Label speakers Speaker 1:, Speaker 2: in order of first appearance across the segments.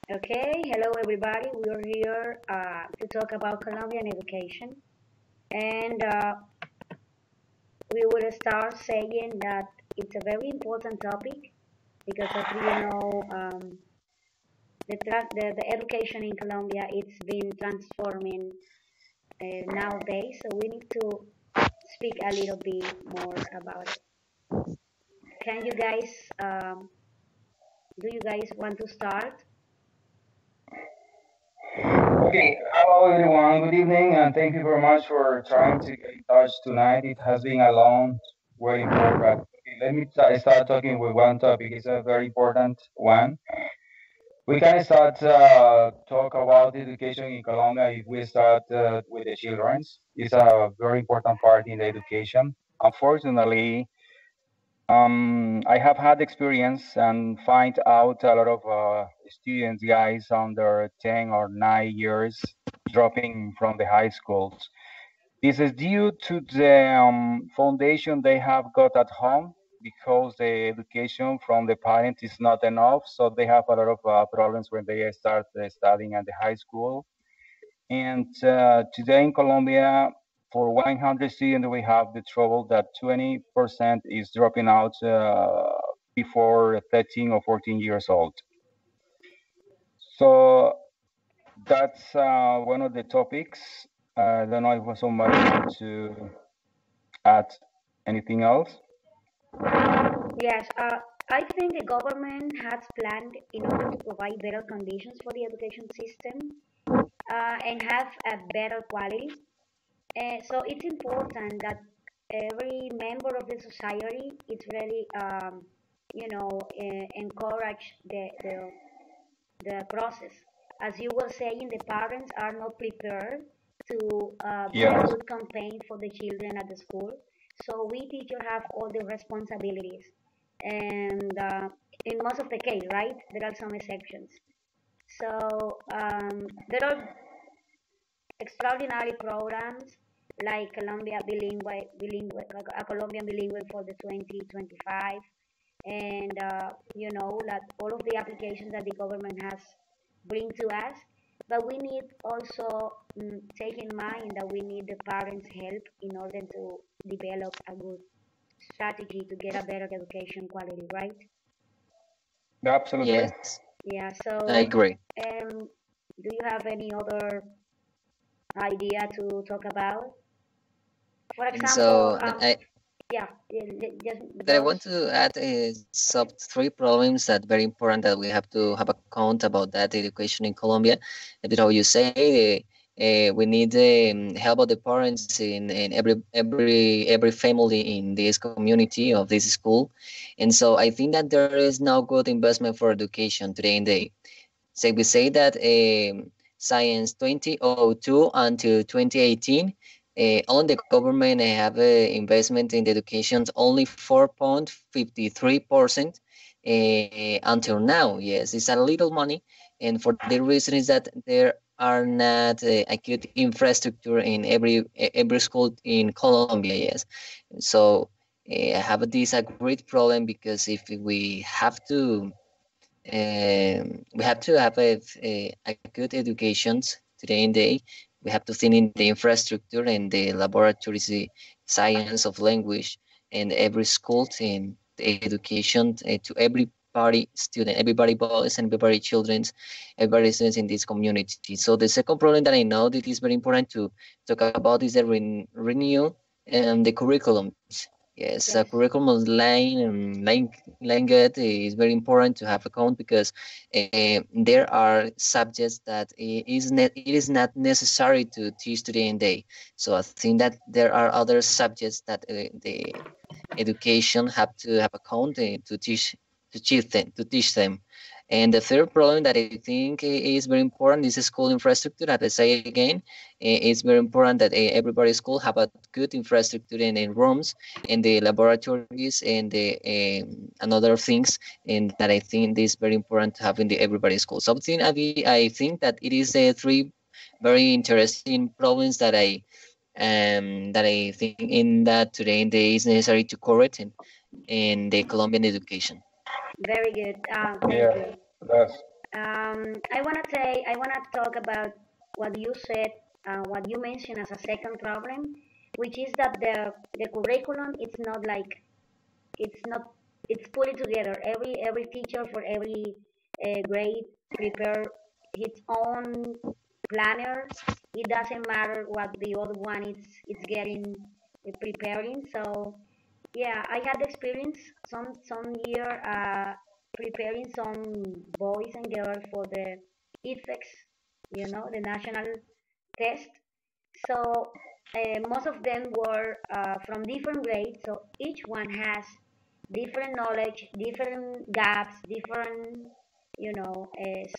Speaker 1: Okay, hello everybody. We are here to talk about Colombian education, and we will start saying that it's a very important topic because, as we know, the education in Colombia it's been transforming nowadays. So we need to speak a little bit more about it. Can you guys? Do you guys want to start?
Speaker 2: Okay, hello everyone. Good evening, and thank you very much for trying to get in touch tonight. It has been a long waiting for, but okay, let me start talking with one topic. It's a very important one. We can start talk about education in Colombia if we start with the children. It's a very important part in the education. Unfortunately, I have had experience and find out a lot of students, guys under 10 or 9 years, dropping from the high schools. This is due to the foundation they have got at home because the education from the parents is not enough. So they have a lot of problems when they start studying at the high school. And today in Colombia, for 100 students, we have the trouble that 20% is dropping out before 13 or 14 years old. So that's one of the topics. I don't know if somebody wants to add anything else.
Speaker 1: Yes, I think the government has planned in order to provide better conditions for the education system and have a better quality. So it's important that every member of the society is really, encourage the process. As you were saying, the parents are not prepared to be a
Speaker 2: Yes,
Speaker 1: good campaign for the children at the school. So we teachers have all the responsibilities, and in most of the case, right, there are some exceptions. So there are extraordinary programs like a Colombian bilingual for the 2025, and like all of the applications that the government has bring to us. But we need also take in mind that we need the parents' help in order to develop a good strategy to get a better education quality, right?
Speaker 2: absolutely.
Speaker 3: Yes,
Speaker 1: Yeah.
Speaker 3: I
Speaker 1: So,
Speaker 3: agree.
Speaker 1: do you have any other idea to talk about? For
Speaker 3: And
Speaker 1: example,
Speaker 3: so I
Speaker 1: yeah, just
Speaker 3: that I
Speaker 1: those.
Speaker 3: want to add is sub three problems that very important that we have to have a count about that education in Colombia. A bit how you say, we need help of the parents in every family in this community of this school, and so I think that there is now good investment for education today in the. So we say that science 2002 until 2018, on the government have investment in the education only 4.53% until now. Yes, it's a little money, and for the reason is that there are not a good infrastructure in every school in Colombia. Yes, so have this a great problem because if we have to we have to have a good education today and day. We have to think in the infrastructure and the laboratories, the science of language, and every school in the education to everybody student, everybody boys and everybody children, everybody students in this community. So the second problem that I know that is very important to talk about is the renew the curriculum. Yes, a
Speaker 1: Yes,
Speaker 3: curriculum line line good is very important to have account because there are subjects that it is not necessary to teach today and day. So I think that there are other subjects that the education have to have account to teach them. And the third problem that I think is very important is school infrastructure. As I say again, it's very important that everybody school have a good infrastructure in rooms and the laboratories and the and other things, and that I think is very important to have in the everybody school. Something I think that it is three very interesting problems that I think in that today in the is necessary to correct in the Colombian education.
Speaker 1: very good. Thank
Speaker 2: Yeah,
Speaker 1: you.
Speaker 2: that's.
Speaker 1: I want to talk about what you said, what you mentioned as a second problem, which is that the curriculum it's not like it's not it's put it together. Every teacher for every grade prepare his own planner. It doesn't matter what the other one is it's getting preparing. So yeah, I had experience some year preparing some boys and girls for the effects, the national test. So most of them were from different grades. So each one has different knowledge, different gaps, different,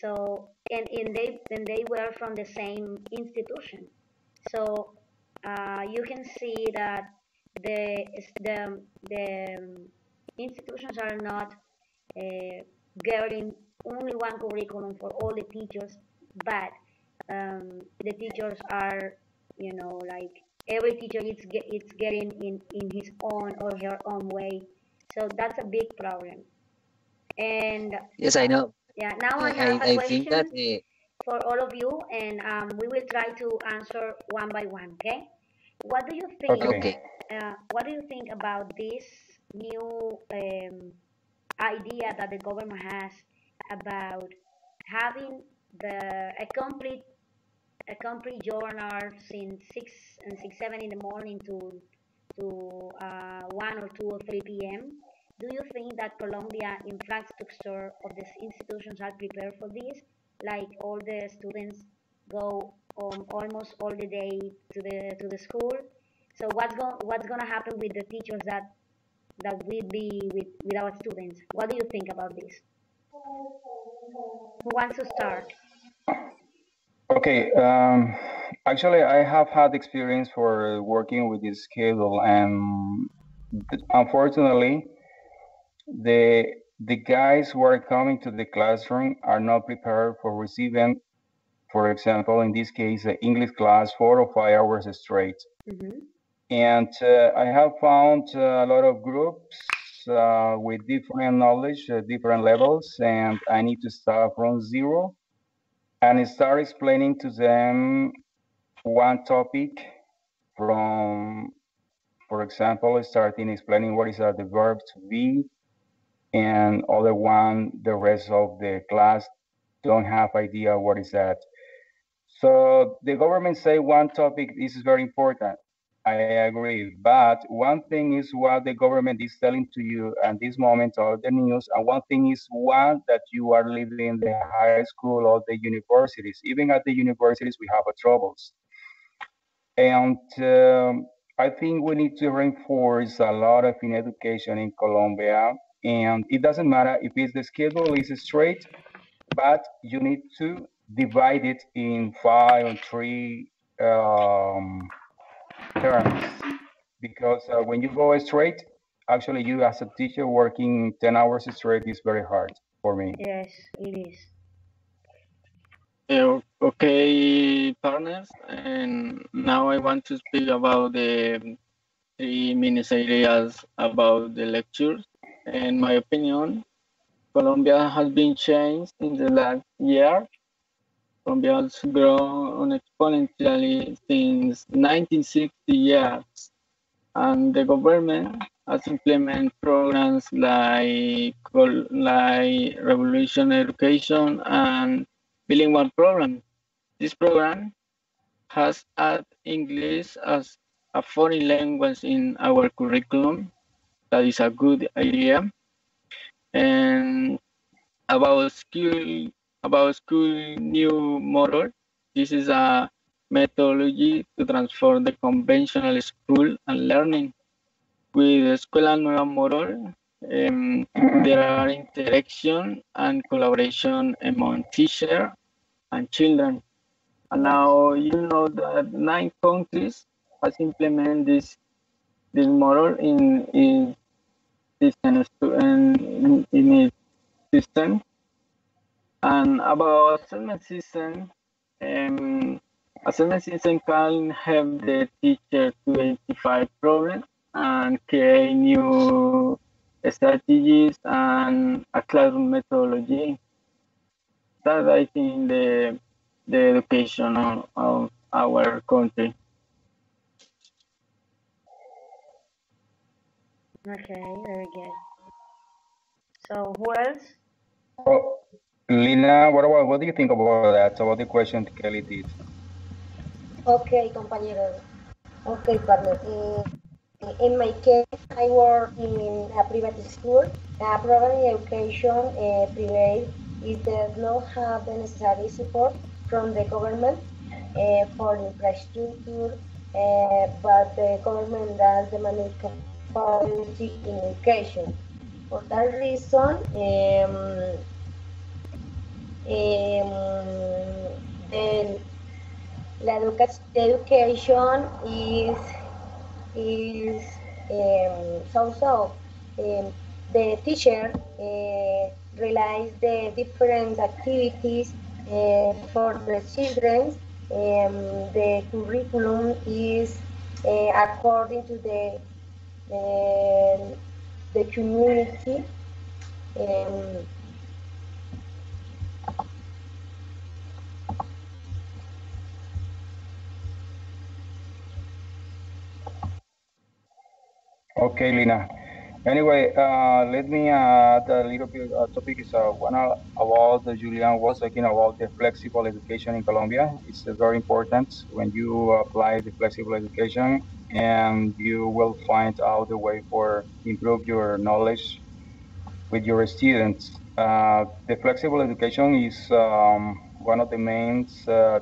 Speaker 1: so and they were from the same institution. So you can see that the the institutions are not uh, getting only one curriculum for all the teachers, but the teachers are, like every teacher it's getting in his own or her own way. So that's a big problem. And
Speaker 3: Yes, I know.
Speaker 1: yeah, now I
Speaker 3: I
Speaker 1: have a
Speaker 3: I think that
Speaker 1: question for all of you, and we will try to answer one by one. Okay? What do you think?
Speaker 2: Okay.
Speaker 3: okay.
Speaker 1: What do you think about this new idea that the government has about having a complete journal since 7 in the morning to 1 or 2 or 3 p.m. Do you think that Colombia infrastructure of these institutions are prepared for this? Like all the students go almost all the day to the school. So what's gonna happen with the teachers that will be with our students? What do you think about this? Who wants to start?
Speaker 2: Okay. Actually, I have had experience for working with this schedule, and unfortunately, the the guys who are coming to the classroom are not prepared for receiving, for example, in this case, the English class 4 or 5 hours straight.
Speaker 1: Mm-hmm.
Speaker 2: And I have found a lot of groups with different knowledge, different levels, and I need to start from zero and start explaining to them one topic from, for example, starting explaining what is the verb to be, and other one, the rest of the class don't have idea what is that. So the government say one topic is very important. I agree, but one thing is what the government is telling to you at this moment of the news, and one thing is one that you are living in the high school or the universities. Even at the universities, we have troubles, and I think we need to reinforce a lot of in education in Colombia. And it doesn't matter if it's the schedule is straight, but you need to divide it in 5 or 3 um, terms, because when you go straight, actually you as a teacher working 10 hours straight is very hard for me.
Speaker 1: Yes, it is.
Speaker 4: Okay, partners, and now I want to speak about the 3 main areas about the lectures. In my opinion, Colombia has been changed in the last year. Colombia has grown exponentially since 1960 years, and the government has implemented programs like Revolution Education and Bilingual Program. This program has added English as a foreign language in our curriculum. That is a good idea. And about school new model. This is a methodology to transform the conventional school and learning. With Escuela Nueva model, there are interaction and collaboration among teacher and children. And
Speaker 1: Yes.
Speaker 4: now you know that 9 countries has implemented this model in system in its system. And about assessment system can help the teacher to identify problems and create new strategies and a classroom methodology. that, I think, the education of our country.
Speaker 1: Okay, very good. So who else?
Speaker 2: Oh, Lina, what do you think about that? About the question Kelly did?
Speaker 5: Okay, compañero. Okay, partner. In my case, I work in a private school. Providing education private, it does not have the necessary support from the government for infrastructure, but the government does the money policy in education. For that reason, the, the education is so. Um, the teacher realize the different activities for the children. The curriculum is according to the community. Um,
Speaker 2: Okay, Lina. Anyway, let me add a little bit. Topic is one about the Julian was talking about the flexible education in Colombia. It's very important when you apply the flexible education, and you will find out a way for improve your knowledge with your students. The flexible education is one of the main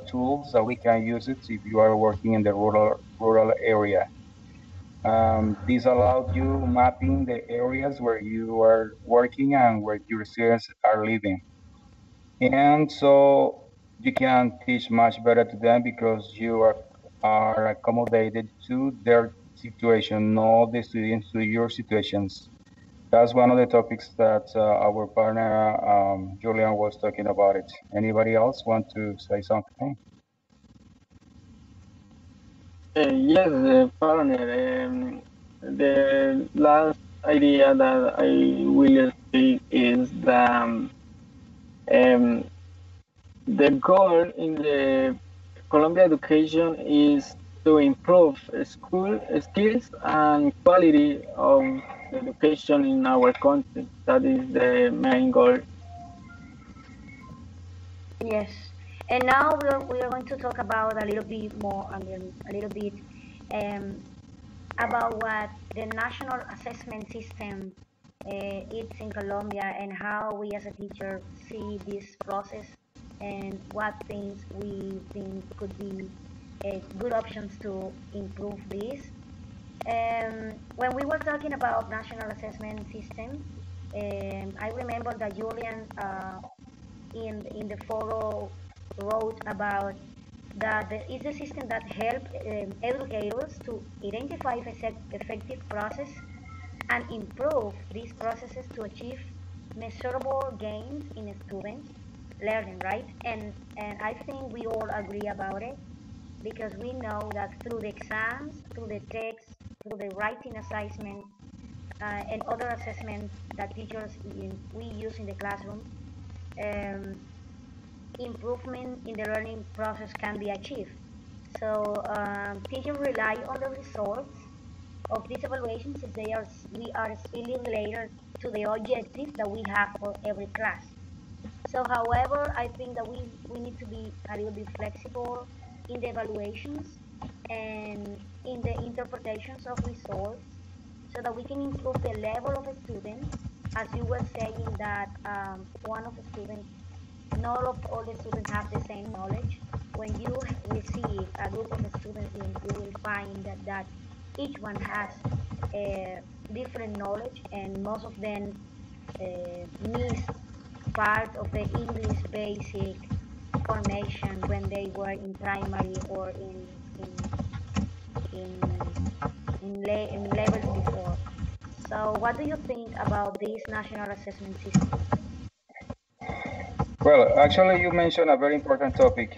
Speaker 2: tools that we can use it if you are working in the rural area. This allowed you mapping the areas where you are working and where your students are living. And so you can teach much better to them because are accommodated to their situation, not the students to your situations. That's one of the topics that our partner Julian was talking about it. Anybody else want to say something?
Speaker 4: Yes, partner. The last idea that I will speak is um, the goal in the Colombia education is to improve school skills and quality of education in our country. That is the main goal.
Speaker 1: Yes. And now we are going to talk about a little bit more, a little bit um, about what the national assessment system is in Colombia and how we as a teacher see this process and what things we think could be good options to improve this. When we were talking about national assessment system, I remember that Julian in the forum wrote about that there is a system that helps educators to identify effective process and improve these processes to achieve measurable gains in students learning, right? And I think we all agree about it because we know that through the exams, through the tests, through the writing assessment, and other assessments that teachers we use in the classroom, um, improvement in the learning process can be achieved. So teachers rely on the results of these evaluations since we are still related to the objectives that we have for every class. So however, I think that we need to be a little bit flexible in the evaluations and in the interpretations of results so that we can improve the level of a student. As you were saying that one of the students, not all the students have the same knowledge. When you receive a group of students, you will find that each one has different knowledge, and most of them miss part of the English basic formation when they were in primary or in, in levels before. So, what do you think about this national assessment system?
Speaker 2: Well, actually, you mentioned a very important topic.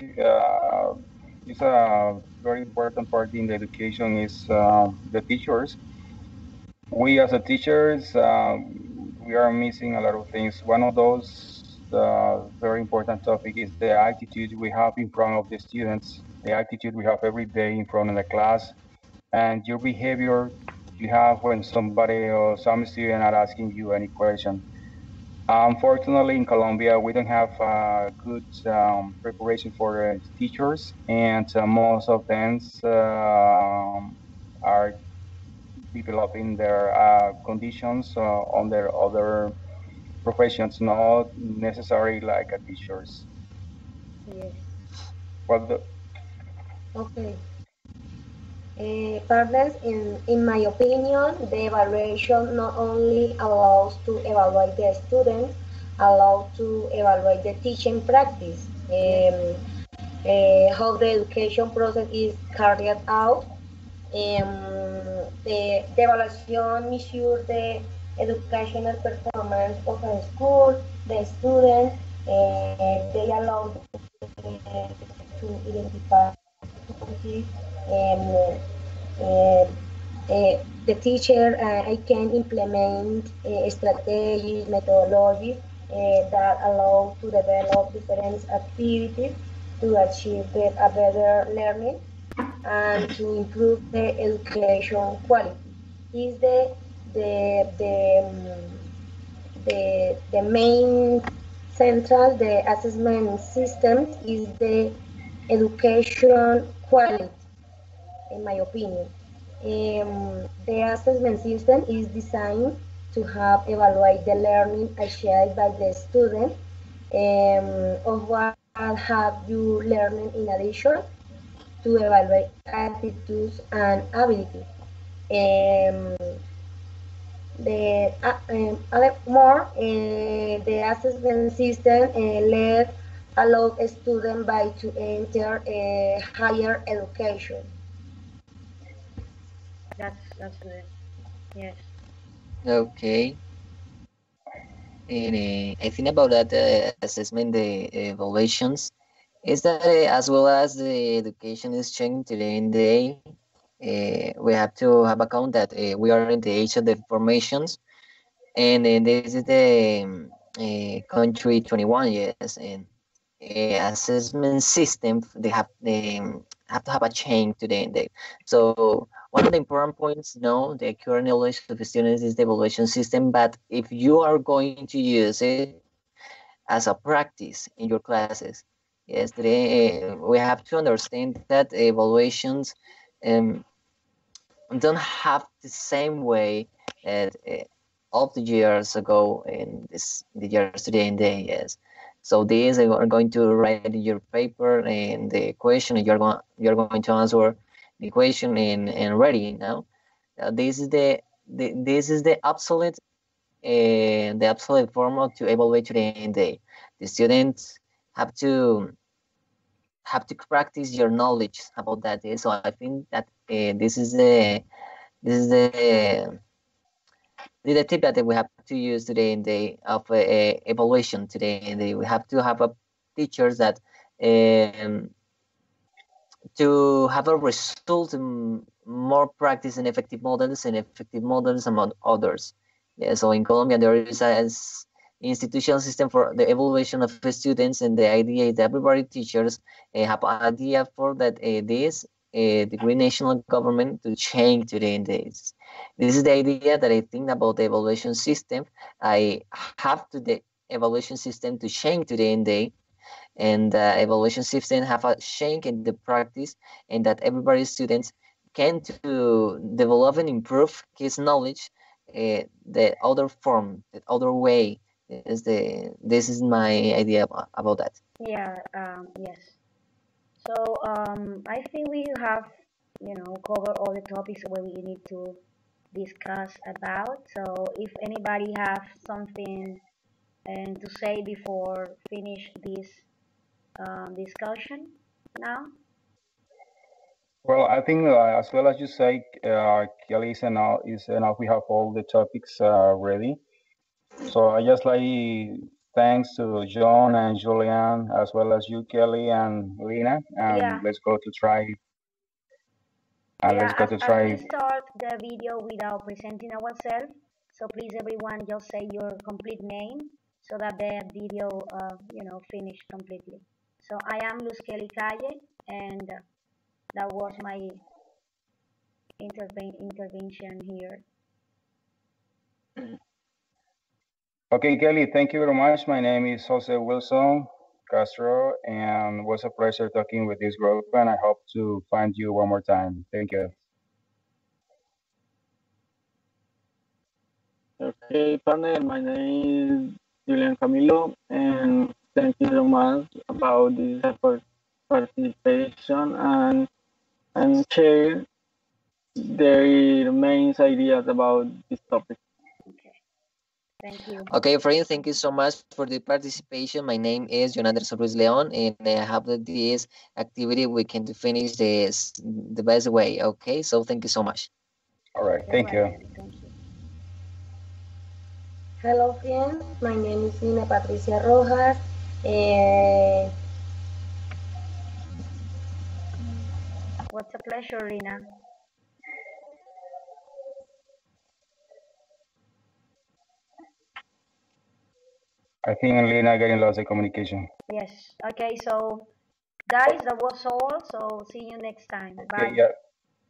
Speaker 2: It's a very important part in the education is the teachers. We as a teachers, we are missing a lot of things. One of those very very important topic is the attitude we have in front of the students, the attitude we have every day in front of the class, and your behavior you have when somebody or some student are asking you any question. Unfortunately, in Colombia, we don't have good preparation for teachers, and most of them are developing their conditions on their other professions, not necessarily like a teachers.
Speaker 1: Yes.
Speaker 2: Well, the,
Speaker 5: Okay. Partners, in my opinion, the evaluation not only allows to evaluate the students, allows to evaluate the teaching practice,
Speaker 1: Yes.
Speaker 5: how the education process is carried out. The evaluation measures the educational performance of a school, the students. They allow to identify difficulties. Uh, the teacher I can implement strategies, methodologies that allow to develop different activities to achieve a better learning and to improve the education quality. Is the main central the assessment system is the education quality, in my opinion. The assessment system is designed to have evaluate the learning achieved by the student, of what have you learned in addition to evaluate attitudes and ability. Um, the assessment system let allow a student by to enter a higher education.
Speaker 1: That's good. Yes.
Speaker 3: Okay. And I think about that assessment, the evaluations, is that as well as the education is changing today in the day, we have to have account that we are in the age of the formations, and this is the country 21, yes, and assessment system they have to have a change today in the. So one of the important points, no, the current knowledge of the students is the evaluation system, but if you are going to use it as a practice in your classes, yes, today we have to understand that evaluations um, don't have the same way that of the years ago in the years today and day, yes. So these are going to write in your paper and the question, and you're going to answer the question and ready now. This is this is the absolute format to evaluate today and day. The students have to practice your knowledge about that. So I think that this is the tip that we have to use today in the of evaluation today. And we have to have a teachers that um, to have a result more practice and effective models among others. Yeah, so in Colombia there is a institutional system for the evaluation of students, and the idea is that everybody teachers have an idea for that this the green national government to change today in this. This is the idea that I think about the evaluation system. I have to the evaluation system to change today in day, and evaluation system have a change in the practice, and that everybody students can to develop and improve his knowledge the other form, the other way. This is my idea about that.
Speaker 1: Yeah. Yes. So I think we have, covered all the topics where we need to discuss about. So if anybody have something and to say before finish this discussion now.
Speaker 2: well, I think as well as you say, Kelly is enough. We have all the topics ready. So I just like thanks to John and Julian as well as you, Kelly and Lena, and
Speaker 1: Yeah.
Speaker 2: let's
Speaker 1: Yeah,
Speaker 2: go
Speaker 1: as,
Speaker 2: to
Speaker 1: as we
Speaker 2: try.
Speaker 1: start the video without presenting ourselves, so please everyone just say your complete name so that the video, finish completely. So I am Luz Kelly Calle, and that was my intervention here.
Speaker 2: Okay, Kelly, thank you very much. My name is Jose Wilson Castro, and it was a pleasure talking with this group, and I hope to find you one more time. Thank you.
Speaker 4: Okay, partner, my name is Julian Camilo, and thank you so much about this participation and share their main ideas about this topic.
Speaker 1: Okay. Thank you.
Speaker 3: Okay, friends, thank you so much for the participation. My name is Jonander Ruiz Leon, and I hope that this activity we can finish this the best way. Okay, so thank you so much.
Speaker 2: All right, thank you.
Speaker 1: Thank you.
Speaker 5: Hello, friends. My name is Nina Patricia Rojas. Uh,
Speaker 1: What's a pleasure, Rina.
Speaker 2: I think Lena getting lost in communication.
Speaker 1: Yes. Okay, so guys, that was all. So see you next time. Bye.
Speaker 2: Okay, yeah.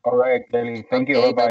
Speaker 2: All right, Kelly. Thank you.
Speaker 3: Okay,
Speaker 2: Bye-bye.